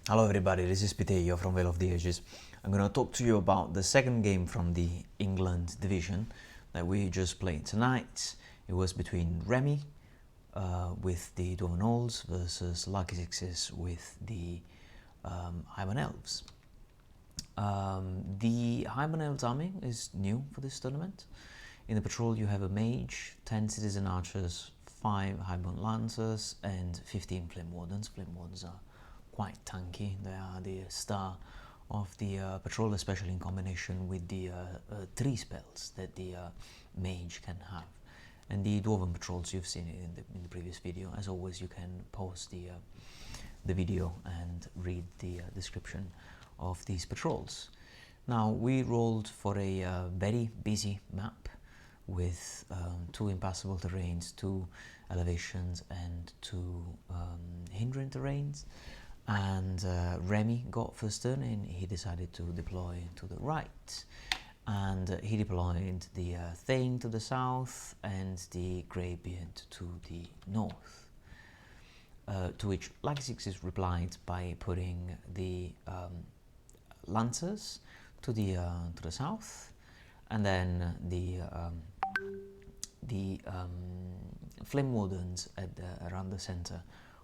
Hello everybody, this is Pitejo from Veil of the Ages. I'm going to talk to you about the second game from the England division that we just played tonight. It was between Remy with the Dwarven Elves versus Lucky Sixes with the Highborn Elves. The Highborn Elves army is new for this tournament. In the patrol you have a mage, 10 citizen archers, 5 Highborn lancers and 15 flame wardens. Flame wardens are quite tanky. They are the star of the patrol, especially in combination with the 3 spells that the mage can have. And the Dwarven patrols, you've seen it in the previous video. As always, you can pause the video and read the description of these patrols. Now, we rolled for a very busy map with 2 impassable terrains, 2 elevations and 2 hindering terrains. And Remy got first turn and he decided to deploy to the right, and he deployed the Thane to the south and the Greybeard to the north, to which Lucky Sixes replied by putting the Lancers to the south, and then the Flame Wardens at around the center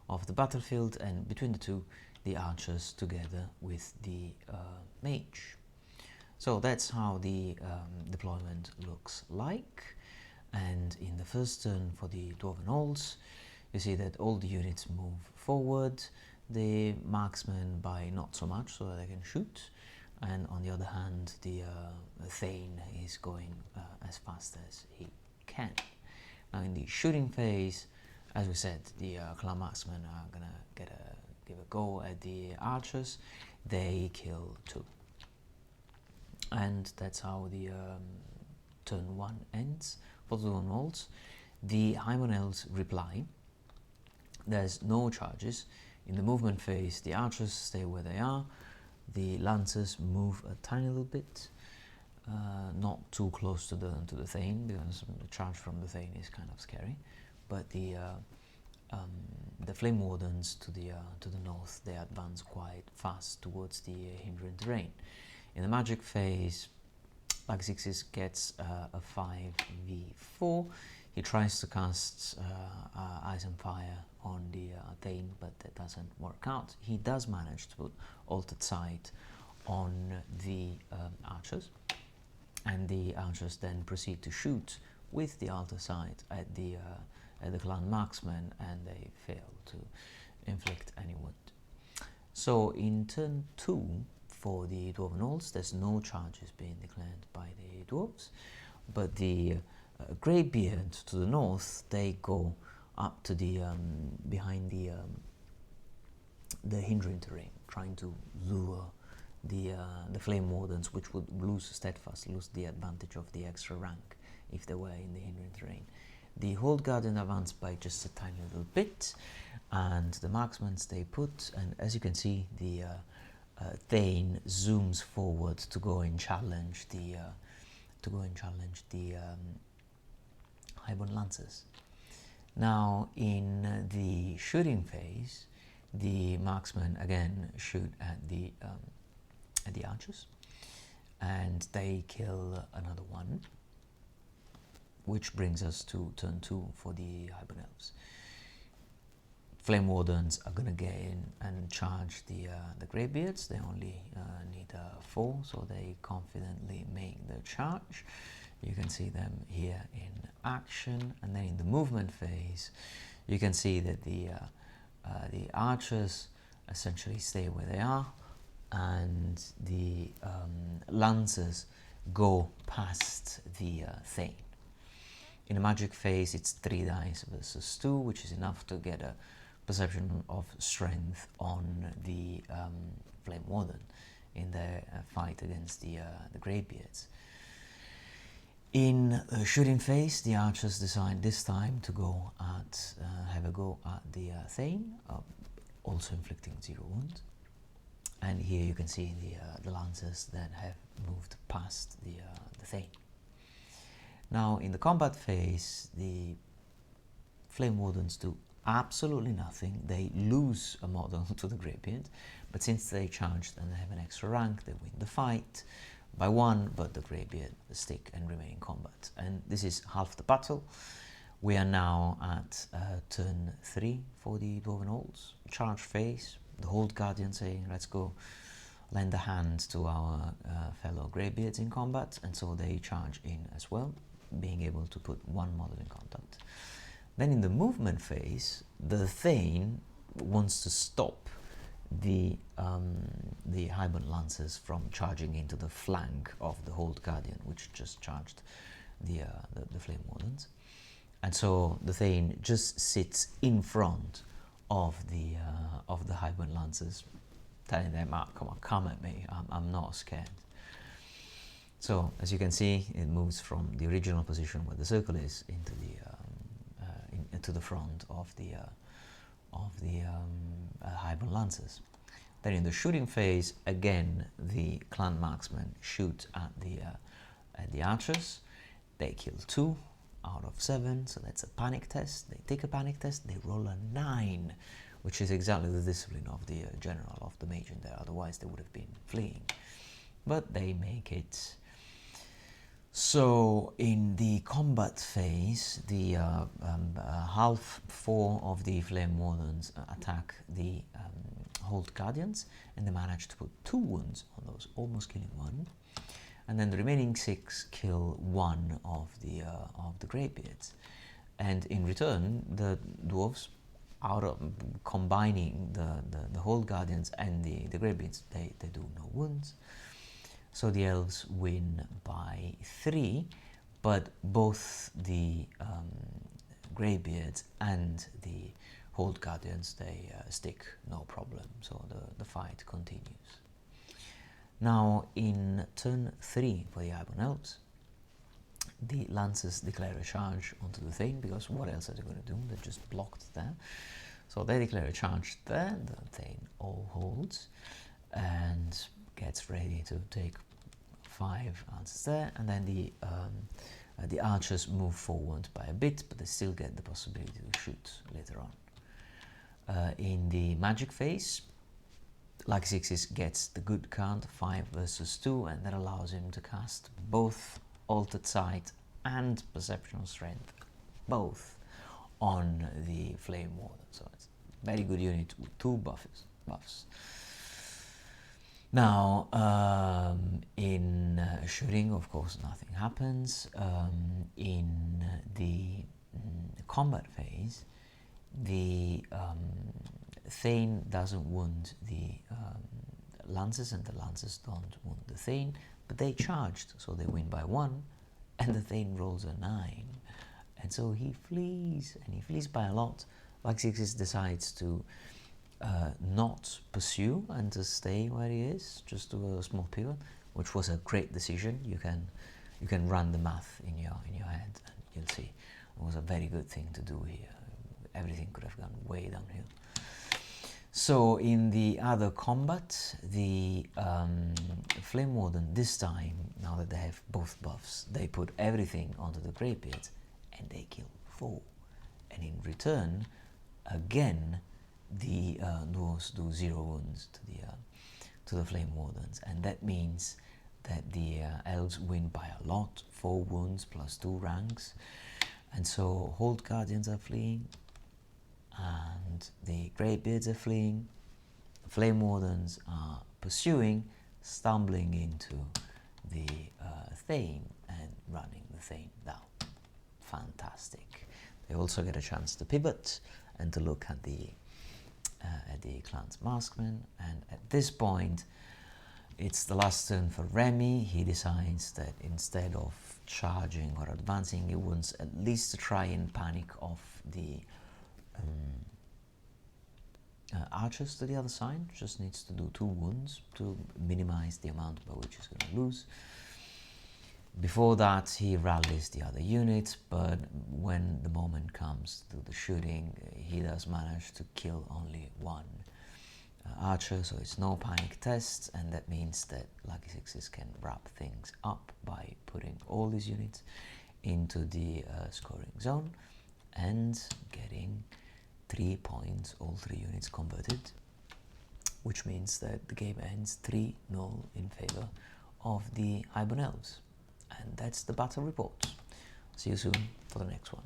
of the battlefield, and between the two, the archers together with the mage. So that's how the deployment looks like. And in the first turn for the Dwarven Elves, you see that all the units move forward, the marksmen by not so much so that they can shoot, and on the other hand the Thane is going as fast as he can. Now in the shooting phase, as we said, the clan marksmen are gonna give a go at the archers. They kill 2, and that's how the turn 1 ends for the Dwarven Elves. The Highborn Elves reply. There's no charges. In the movement phase, the archers stay where they are. The lancers move a tiny little bit, not too close to the Thane, because the charge from the Thane is kind of scary. But the Flame Wardens to the north, they advance quite fast towards the hindering terrain. In the magic phase, Lucky Sixes gets a 5v4. He tries to cast Ice and Fire on the Thane, but that doesn't work out. He does manage to put Altered Sight on the archers, and the archers then proceed to shoot with the Altered Sight at the clan marksman, and they fail to inflict any wound. So in turn 2 for the Dwarven Elves, there's no charges being declared by the dwarves, but the Greybeard to the north, they go up to the behind the hindering terrain, trying to lure the Flame Wardens, which would lose steadfast, lose the advantage of the extra rank if they were in the hindering terrain. The Hold Guardian advanced by just a tiny little bit, and the marksmen stay put. And as you can see, the Thane zooms forward to go and challenge the Highborn Lancers. Now, in the shooting phase, the marksmen again shoot at the archers, and they kill another one, which brings us to turn 2 for the Highborn Elves. Flame Wardens are going to get in and charge the Greybeards. They only need 4, so they confidently make the charge. You can see them here in action, and then in the movement phase, you can see that the archers essentially stay where they are, and the lancers go past the Thane. In the magic phase, it's 3 dice versus 2, which is enough to get a perception of strength on the Flame Warden in their fight against the Greybeards. In the shooting phase, the archers decide this time to go at have a go at the Thane, also inflicting 0 wound. And here you can see the lancers that have moved past the Thane. Now in the combat phase, the Flame Wardens do absolutely nothing. They lose a model to the Greybeard, but since they charged and they have an extra rank, they win the fight by 1, but the Greybeard stick and remain in combat. And this is half the battle. We are now at turn 3 for the Dwarven Elves. Charge phase, the Hold Guardian saying, let's go lend a hand to our fellow Greybeards in combat, and so they charge in as well, being able to put 1 model in contact. Then in the movement phase, the Thane wants to stop the Highborn Lancers from charging into the flank of the Hold Guardian, which just charged the Flame Wardens. And so the Thane just sits in front of the Highborn Lancers, telling them, come at me, I'm not scared. So as you can see, it moves from the original position where the circle is into the front of the Highborn Lancers. Then in the shooting phase, again the clan marksmen shoot at the archers. They kill 2 out of 7, so that's a panic test. They take a panic test, they roll a 9, which is exactly the discipline of the general of the mage in there, otherwise they would have been fleeing. But they make it. So in the combat phase, the half 4 of the Flame Wardens attack the Hold Guardians, and they manage to put 2 wounds on those, almost killing 1. And then the remaining 6 kill 1 of the Greybeards. And in return, the dwarves, out of combining the Hold Guardians and the Greybeards, they do no wounds. So the elves win by 3, but both the Greybeards and the Hold Guardians, they stick no problem, so the fight continues. Now in turn 3 for the Highborn Elves, the Lancers declare a charge onto the Thane, because what else are they going to do? They're just blocked there. So they declare a charge there, the Thane all holds, and gets ready to take 5 answers there, and then the archers move forward by a bit, but they still get the possibility to shoot later on. In the magic phase, Lucky Sixes gets the good card, 5 versus 2, and that allows him to cast both Altered Sight and Perceptional Strength, both on the Flame Warden. So it's a very good unit with 2 buffs. Now, in shooting, of course, nothing happens. In the combat phase, the Thane doesn't wound the Lancers, and the Lancers don't wound the Thane, but they charged, so they win by 1, and the Thane rolls a 9. And so he flees, and he flees by a lot. Like Sixes decides to not pursue and to stay where he is, just do a small pivot, which was a great decision. You can run the math in your head, and you'll see it was a very good thing to do here. Everything could have gone way downhill. So in the other combat, the Flame Warden this time, now that they have both buffs, they put everything onto the Greybeard and they kill 4. And in return, again, the dwarves do 0 wounds to the Flame Wardens, and that means that the elves win by a lot, 4 wounds plus 2 ranks, and so Hold Guardians are fleeing, and the Greybeards are fleeing, Flame Wardens are pursuing, stumbling into the Thane and running the Thane down. Fantastic. They also get a chance to pivot and to look at the clan's marksman, and at this point it's the last turn for Remy. He decides that instead of charging or advancing, he wants at least to try and panic off the archers to the other side. Just needs to do 2 wounds to minimize the amount by which he's going to lose. Before that, he rallies the other units, but when the moment comes to the shooting, he does manage to kill only 1 archer, so it's no panic test, and that means that Lucky Sixes can wrap things up by putting all these units into the scoring zone and getting 3 points, all 3 units converted, which means that the game ends 3-0 in favor of the Highborn Elves. And that's the battle report. See you soon for the next one.